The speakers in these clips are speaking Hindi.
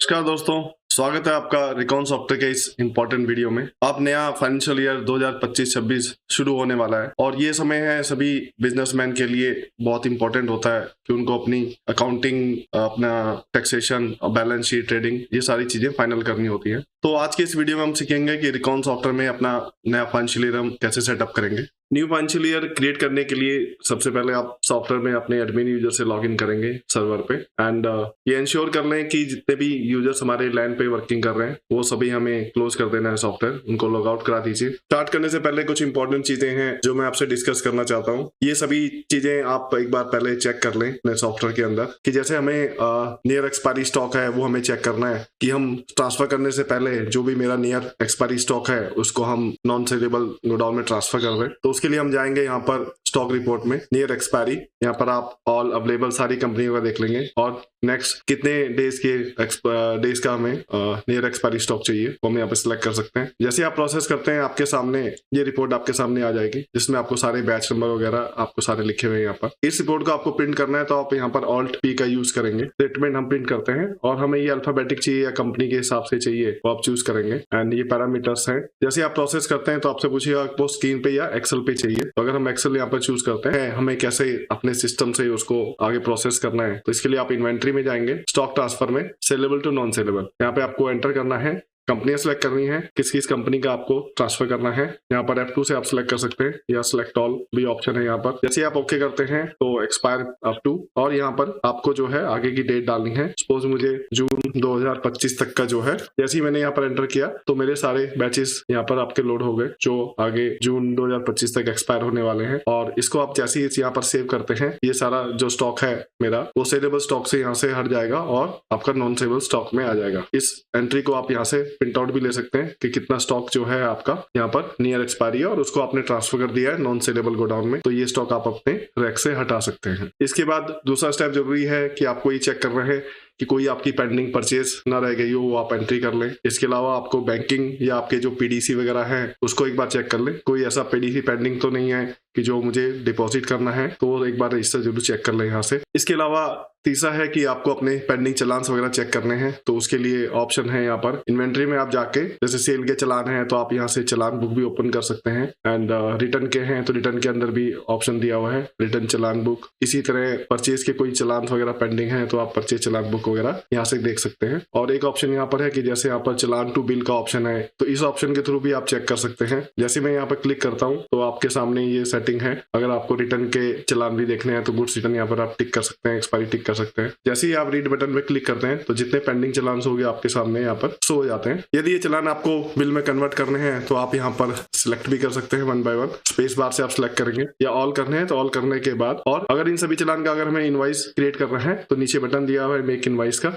नमस्कार दोस्तों, स्वागत है आपका रिकॉन सॉफ्टवेयर के इस इंपॉर्टेंट वीडियो में। अब नया फाइनेंशियल ईयर 2025-26 शुरू होने वाला है और ये समय है सभी बिजनेसमैन के लिए बहुत इंपॉर्टेंट होता है कि उनको अपनी अकाउंटिंग, अपना टैक्सेशन, बैलेंस शीट, ट्रेडिंग, ये सारी चीजें फाइनल करनी होती है। तो आज के इस वीडियो में हम सीखेंगे कि रिकॉन सॉफ्टवेयर में अपना नया फाइनेंशियल ईयर हम कैसे सेटअप करेंगे। न्यू फाइनेंशियल ईयर क्रिएट करने के लिए सबसे पहले आप सॉफ्टवेयर में अपने एडमिन यूजर से लॉगिन करेंगे सर्वर पे एंड ये इंश्योर कर लें कि जितने भी यूजर्स हमारे लैन पे वर्किंग कर रहे हैं वो सभी हमें क्लोज कर देना है सॉफ्टवेयर, उनको लॉग आउट करा दीजिए। स्टार्ट करने से पहले कुछ इंपॉर्टेंट चीजें हैं जो मैं आपसे डिस्कस करना चाहता हूँ। ये सभी चीजें आप एक बार पहले चेक कर लें अपने सॉफ्टवेयर के अंदर कि जैसे हमें नियर एक्सपायरी स्टॉक है वो हमें चेक करना है कि हम ट्रांसफर करने से पहले जो भी मेरा नियर एक्सपायरी स्टॉक है उसको हम नॉन सेलेबल गोडाउन में ट्रांसफर कर रहे हैं। तो उसके लिए हम जाएंगे यहाँ पर स्टॉक रिपोर्ट में नियर एक्सपायरी, यहाँ पर आप ऑल अवेलेबल सारी कंपनियों का देख लेंगे और नेक्स्ट कितने डेज का हमें नियर एक्सपायरी स्टॉक चाहिए वो हम यहाँ पे सिलेक्ट कर सकते हैं। जैसे आप प्रोसेस करते हैं आपके सामने ये रिपोर्ट आपके सामने आ जाएगी जिसमें आपको सारे बैच नंबर वगैरह आपको सारे लिखे हुए हैं। यहाँ पर इस रिपोर्ट को आपको प्रिंट करना है तो आप यहाँ पर ऑल्ट पी का यूज करेंगे। स्टेटमेंट हम प्रिंट करते हैं और हमें ये अल्फाबेटिक चाहिए या कंपनी के हिसाब से चाहिए वो आप चूज करेंगे एंड ये पैरामीटर्स हैं। जैसे आप प्रोसेस करते हैं तो आपसे पूछिएगा वो स्क्रीन पे या एक्सेल पे चाहिए। तो अगर हम एक्सेल यहाँ पर चूज करते हैं हमें कैसे अपने सिस्टम से उसको आगे प्रोसेस करना है तो इसके लिए आप इन्वेंट्री में जाएंगे, स्टॉक ट्रांसफर में सेलेबल टू नॉन सेलेबल, यहाँ पे आपको एंटर करना है, कंपनियां सेलेक्ट करनी है, किस किस कंपनी का आपको ट्रांसफर करना है। यहाँ पर F2 से आप सिलेक्ट कर सकते हैं या सिलेक्ट ऑल भी ऑप्शन है यहाँ पर। जैसे आप ओके करते हैं तो एक्सपायर अप टू और यहाँ पर आपको जो है आगे की डेट डालनी है। सपोज मुझे जून 2025 तक का जो है, जैसे ही मैंने यहाँ पर एंटर किया तो मेरे सारे बैचेस यहाँ पर आपके लोड हो गए जो आगे जून 2025 तक एक्सपायर होने वाले हैं। और इसको आप जैसे ही यहाँ पर सेव करते हैं ये सारा जो स्टॉक है मेरा वो सेलेबल स्टॉक से यहाँ से हट जाएगा और आपका नॉन सेलेबल स्टॉक में आ जाएगा। इस एंट्री को आप यहाँ से प्रिंट आउट भी ले सकते हैं कि कितना स्टॉक जो है आपका यहाँ पर नियर एक्सपायरी है और उसको आपने ट्रांसफर कर दिया है नॉन सेलेबल गोडाउन में, तो ये स्टॉक आप अपने रैक से हटा सकते हैं। इसके बाद दूसरा स्टेप जरूरी है कि आपको ये चेक करना है कि कोई आपकी पेंडिंग परचेज ना रह गई हो वो आप एंट्री कर लें। इसके अलावा आपको बैंकिंग या आपके जो पीडीसी वगैरह है उसको एक बार चेक कर लें, कोई ऐसा पीडीसी पेंडिंग तो नहीं है कि जो मुझे डिपॉजिट करना है, तो एक बार रजिस्टर जरूर चेक कर लें यहाँ से। इसके अलावा तीसरा है कि आपको अपने पेंडिंग चलान वगैरह चेक करने हैं तो उसके लिए ऑप्शन है यहाँ पर इन्वेंट्री में आप जाके, जैसे सेल के चलान है तो आप यहाँ से चलान बुक भी ओपन कर सकते हैं एंड रिटर्न के हैं तो रिटर्न के अंदर भी ऑप्शन दिया हुआ है रिटर्न चलान बुक। इसी तरह परचेज के कोई चलान वगैरह पेंडिंग है तो आप परचेज चलान बुक वगैरह यहाँ से देख सकते हैं। और एक ऑप्शन यहाँ पर है कि जैसे यहाँ पर चलान टू बिल का ऑप्शन है तो इस ऑप्शन के थ्रू भी आप चेक कर सकते हैं। जैसे मैं यहाँ पर क्लिक करता हूँ तो आपके सामने ये सेटिंग है, अगर आपको रिटर्न के चलान भी देखने हैं तो गुड्स रिटर्न यहाँ पर आप टिक कर सकते हैं, एक्सपायरी टिक कर सकते हैं। जैसे ही आप रीड बटन पे क्लिक करते हैं तो जितने पेंडिंग चलान हो गए आपके सामने यहाँ पर शो हो जाते हैं। यदि ये चलान आपको बिल में कन्वर्ट करने हैं तो आप यहाँ पर सिलेक्ट भी कर सकते हैं one by one, space bar से आप सिलेक्ट करेंगे, या ऑल करने हैं तो ऑल करने के बाद। और अगर इन सभी चलान का अगर हमें इनवॉइस क्रिएट करना है तो नीचे बटन दिया हुआ है मेक इनवॉइस का,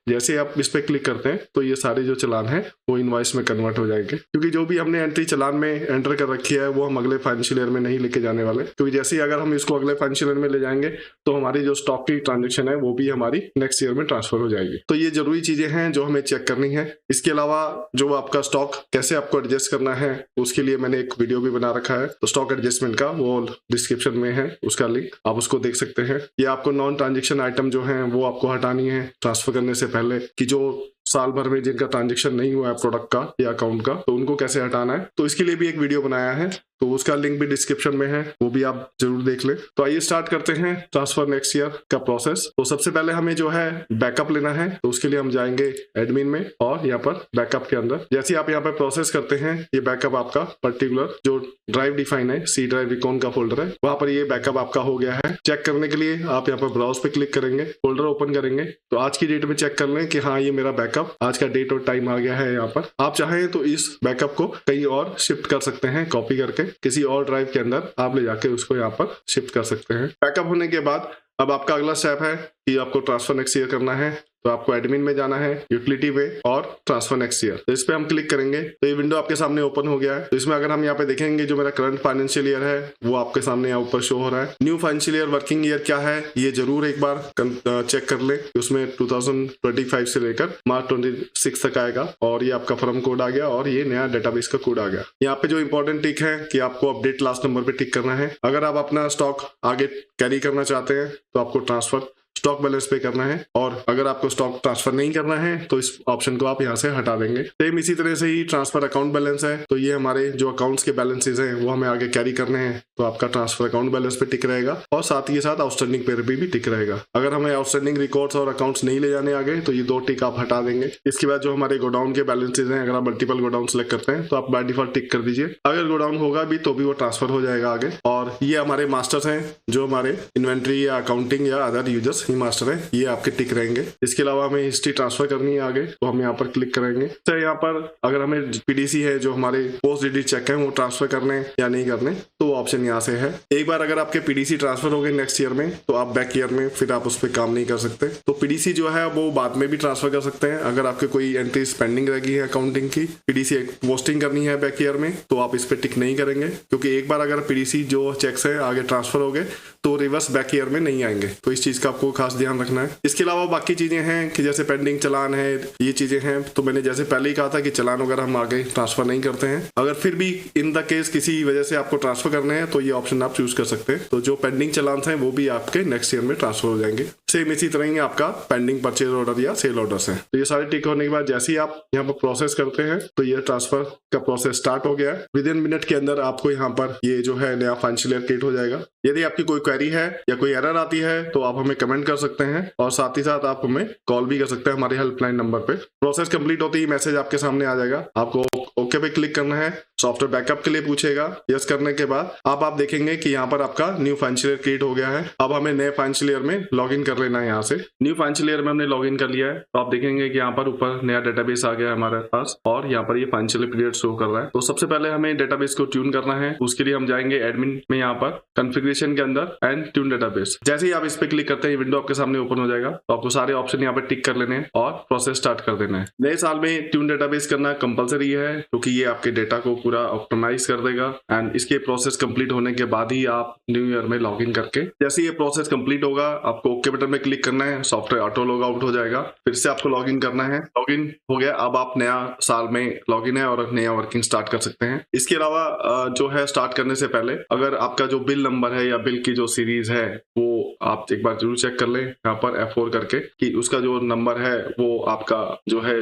जैसे आप इस पे क्लिक करते हैं तो ये सारे जो चलान है वो इनवॉइस में कन्वर्ट हो जाएंगे, क्योंकि जो भी हमने एंट्री चलान में एंटर कर रखी है वो हम अगले फाइनेंशियल ईयर में नहीं लेके जाने वाले, क्योंकि जैसे ही अगर हम इसको अगले फाइनेंशियल ईयर में ले जाएंगे तो हमारी जो स्टॉक की ट्रांजेक्शन है वो भी हमारी नेक्स्ट ईयर में ट्रांसफर हो जाएगी। तो ये जरूरी चीजें हैं जो हमें चेक करनी है। इसके अलावा जो आपका स्टॉक कैसे आपको एडजस्ट करना है उसके लिए मैंने एक वीडियो भी बना रखा है, तो स्टॉक एडजस्टमेंट का वो डिस्क्रिप्शन में है, उसका लिंक आप उसको देख सकते हैं। ये आपको नॉन ट्रांजेक्शन आइटम जो है वो आपको हटानी है ट्रांसफर करने से पहले, कि जो साल भर में जिनका ट्रांजेक्शन नहीं हुआ है प्रोडक्ट का या अकाउंट का, तो उनको कैसे हटाना है, तो इसके लिए भी एक वीडियो बनाया है, तो उसका लिंक भी डिस्क्रिप्शन में है, वो भी आप जरूर देख लें। तो आइए स्टार्ट करते हैं ट्रांसफर नेक्स्ट ईयर का प्रोसेस। तो सबसे पहले हमें जो है बैकअप लेना है, तो उसके लिए हम जाएंगे एडमिन में और यहाँ पर बैकअप के अंदर जैसे आप यहाँ पर प्रोसेस करते हैं ये बैकअप आपका पर्टिकुलर जो ड्राइव डिफाइन है सी ड्राइव रिकॉन का फोल्डर है वहां पर ये बैकअप आपका हो गया है। चेक करने के लिए आप यहाँ पर ब्राउज पे क्लिक करेंगे, फोल्डर ओपन करेंगे तो आज की डेट में चेक कर लें कि हाँ ये मेरा बैकअप आज का डेट और टाइम आ गया है। यहाँ पर आप चाहें तो इस बैकअप को कहीं और शिफ्ट कर सकते हैं, कॉपी करके किसी और ड्राइव के अंदर आप ले जाके उसको यहाँ पर शिफ्ट कर सकते हैं। बैकअप होने के बाद अब आपका अगला स्टेप है कि आपको ट्रांसफर नेक्स्ट ईयर करना है, तो आपको एडमिन में जाना है, यूटिलिटी में और ट्रांसफर नेक्स्ट ईयर, तो इस पे हम क्लिक करेंगे तो ये विंडो आपके सामने ओपन हो गया है। तो इसमें अगर हम यहाँ पे देखेंगे जो मेरा करंट फाइनेंशियल ईयर है वो आपके सामने यहाँ ऊपर शो हो रहा है। New financial year working year क्या है ये जरूर एक बार चेक कर ले, उसमें 2025 से लेकर मार्च 26 तक आएगा और ये आपका फर्म कोड आ गया और ये नया डेटाबेस का कोड आ गया। यहाँ पे जो इंपॉर्टेंट टिक है कि आपको अपडेट लास्ट नंबर पे टिक करना है। अगर आप अपना स्टॉक आगे कैरी करना चाहते हैं तो आपको ट्रांसफर स्टॉक बैलेंस पे करना है, और अगर आपको स्टॉक ट्रांसफर नहीं करना है तो इस ऑप्शन को आप यहाँ से हटा देंगे। सेम इसी तरह से ही ट्रांसफर अकाउंट बैलेंस है, तो ये हमारे जो अकाउंट्स के बैलेंसेज हैं वो हमें आगे कैरी करने हैं, तो आपका ट्रांसफर अकाउंट बैलेंस पे टिक रहेगा और साथ ही साथ आउटस्टैंडिंग पे भी टिक रहेगा। अगर हमें आउटस्टैंडिंग रिकॉर्ड्स और अकाउंट्स नहीं ले जाने आगे तो ये 2 टिक आप हटा देंगे। इसके बाद जो हमारे गोडाउन के बैलेंसेज हैं, अगर आप मल्टीपल गोडाउन सेलेक्ट करते हैं तो आप बाय डिफॉल्ट टिक कर दीजिए। अगर गोडाउन होगा भी तो भी वो ट्रांसफर हो जाएगा आगे। और ये हमारे मास्टर्स हैं, जो हमारे इन्वेंट्री या अकाउंटिंग या अदर यूजर्स ही मास्टर है, ये आपके टिक रहेंगे। इसके अलावा हमें हिस्ट्री ट्रांसफर करनी है आगे, तो हम यहाँ पर क्लिक करेंगे। तो यहाँ पर अगर हमें पीडीसी है जो हमारे पोस्ट डीडी चेक है वो ट्रांसफर करने या नहीं करने, तो वो ऑप्शन यहाँ से है। एक बार अगर आपके पीडीसी ट्रांसफर हो गए नेक्स्ट ईयर में, तो आप बैक ईयर में फिर आप उस पर काम नहीं कर सकते। तो पीडीसी जो है वो बाद में भी ट्रांसफर कर सकते हैं। अगर आपके कोई एंट्री पेंडिंग रह गई है अकाउंटिंग की, पीडीसी पोस्टिंग करनी है बैक ईयर में, तो आप इस पे टिक नहीं करेंगे, क्योंकि एक बार अगर पीडीसी जो चेक्स है आगे ट्रांसफर हो गए तो रिवर्स बैक ईयर में नहीं आएंगे। तो इस चीज का आपको खास ध्यान रखना है। इसके अलावा बाकी चीजें हैं कि जैसे पेंडिंग चलान है, ये चीजें हैं, तो मैंने जैसे पहले ही कहा था कि चलान वगैरह हम आगे ट्रांसफर नहीं करते हैं। अगर फिर भी इन द केस किसी वजह से आपको ट्रांसफर करने हैं तो ये ऑप्शन आप चूज कर सकते हैं। तो जो पेंडिंग चलान हैं वो भी आपके नेक्स्ट ईयर में ट्रांसफर हो जाएंगे। सेम इसी तरह ही आपका पेंडिंग परचेज ऑर्डर या सेल ऑर्डर्स हैं। तो ये सारे टिक होने के बाद जैसे ही आप यहाँ पर प्रोसेस करते हैं तो ये ट्रांसफर का प्रोसेस स्टार्ट हो गया है। विद इन मिनट के अंदर आपको यहाँ पर ये जो है नया फाइनेंशियल ईयर क्रिएट हो जाएगा। यदि आपकी कोई क्वेरी है या कोई एरर आती है तो आप हमें कमेंट कर सकते हैं, और साथ ही साथ आप हमें कॉल भी कर सकते हैं हमारे हेल्पलाइन नंबर पे। प्रोसेस कंप्लीट होते ही मैसेज आपके सामने आ जाएगा, आपको ओके पे क्लिक करना है। सॉफ्टवेयर बैकअप के लिए पूछेगा, यस करने के बाद आप देखेंगे कि यहाँ पर आपका न्यू फाइनेंशियल ईयर क्रिएट हो गया है। अब हमें नए फाइनेंशियल ईयर में लॉग इन कर लेना है। यहाँ से न्यू फाइनेंशियल ईयर में हमने लॉग इन कर लिया है, तो आप देखेंगे कि यहाँ पर ऊपर नया डेटाबेस आ गया है हमारे पास, और यहाँ पर ये फाइनेंशियल पीरियड शो कर रहा है। तो सबसे पहले हमें डेटाबेस को ट्यून करना है। उसके लिए हम जाएंगे एडमिन में, यहाँ पर कॉन्फ़िगरेशन के अंदर एंड ट्यून डेटाबेस। जैसे ही आप इस पे क्लिक करते हैं विंडो आपके सामने ओपन हो जाएगा। तो आपको सारे ऑप्शन यहाँ पर टिक कर लेने हैं और प्रोसेस स्टार्ट कर देना है। नए साल में ट्यून डेटाबेस करना कंपलसरी है, क्योंकि ये आपके डेटा को पूरा ऑप्टिमाइज कर देगा। एंड इसके प्रोसेस कंप्लीट होने के बाद ही आप न्यू ईयर में लॉग इन करके, जैसे ये प्रोसेस कंप्लीट होगा आपको ओके बटन में क्लिक करना है, सॉफ्टवेयर ऑटो लॉग आउट हो जाएगा, फिर से आपको लॉग इन करना है। लॉग इन हो गया, अब आप नया साल में लॉग इन है और नया वर्किंग स्टार्ट कर सकते हैं। इसके अलावा जो है स्टार्ट करने से पहले अगर आपका जो बिल नंबर है या बिल की जो सीरीज है वो आप एक बार जरूर चेक कर लें यहाँ पर F4 करके, कि उसका जो नंबर है वो आपका जो है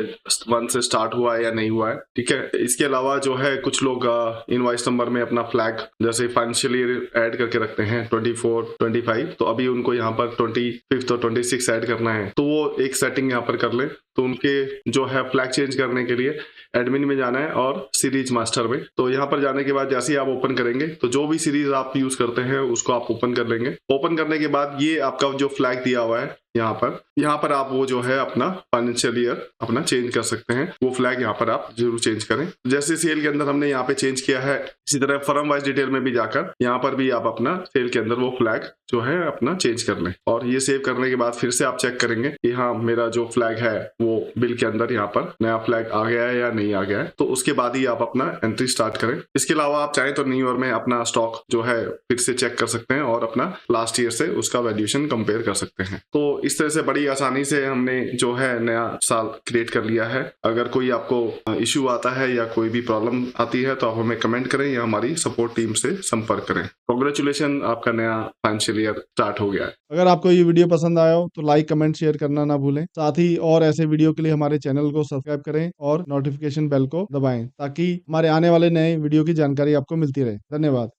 1 से स्टार्ट हुआ है या नहीं हुआ है। ठीक है। इसके अलावा जो है कुछ लोग इनवॉइस नंबर में अपना फ्लैग जैसे फाइनेंशियल ईयर ऐड करके रखते हैं 24, 25, तो अभी उनको यहाँ पर 25 और 26 ऐड करना है, तो वो एक सेटिंग यहाँ पर कर ले। तो उनके जो है फ्लैग चेंज करने के लिए एडमिन में जाना है और सीरीज मास्टर में। तो यहाँ पर जाने के बाद जैसे ही आप ओपन करेंगे तो जो भी सीरीज आप यूज करते हैं उसको आप ओपन कर लेंगे। ओपन करने के बाद ये आपका जो फ्लैग दिया हुआ है यहाँ पर आप वो जो है अपना फाइनेंशियल ईयर अपना चेंज कर सकते हैं। वो फ्लैग यहाँ पर आप जरूर चेंज करें, जैसे सेल के अंदर हमने यहाँ पे चेंज किया है। इसी तरह फर्म वाइज डिटेल में भी जाकर यहाँ पर भी आप अपना सेल के अंदर वो फ्लैग जो है अपना चेंज कर लें, और ये सेव करने के बाद फिर से आप चेक करेंगे कि हाँ मेरा जो फ्लैग है वो बिल के अंदर यहाँ पर नया फ्लैग आ गया है या नहीं आ गया है। तो उसके बाद ही आप अपना एंट्री स्टार्ट करें। इसके अलावा आप चाहें तो न्यू ईयर में अपना स्टॉक जो है फिर से चेक कर सकते हैं और अपना लास्ट ईयर से उसका वैल्यूएशन कंपेयर कर सकते हैं। तो इस तरह से बड़ी आसानी से हमने जो है नया साल क्रिएट कर लिया है। अगर कोई आपको इश्यू आता है या कोई भी प्रॉब्लम आती है तो आप हमें कमेंट करें या हमारी सपोर्ट टीम से संपर्क करें। कांग्रेचुलेशन, आपका नया फाइनेंशियल ईयर स्टार्ट हो गया है। अगर आपको ये वीडियो पसंद आया हो तो लाइक, कमेंट, शेयर करना ना भूलें। साथ ही और ऐसे वीडियो के लिए हमारे चैनल को सब्सक्राइब करें और नोटिफिकेशन बेल को दबाएं, ताकि हमारे आने वाले नए वीडियो की जानकारी आपको मिलती रहे। धन्यवाद।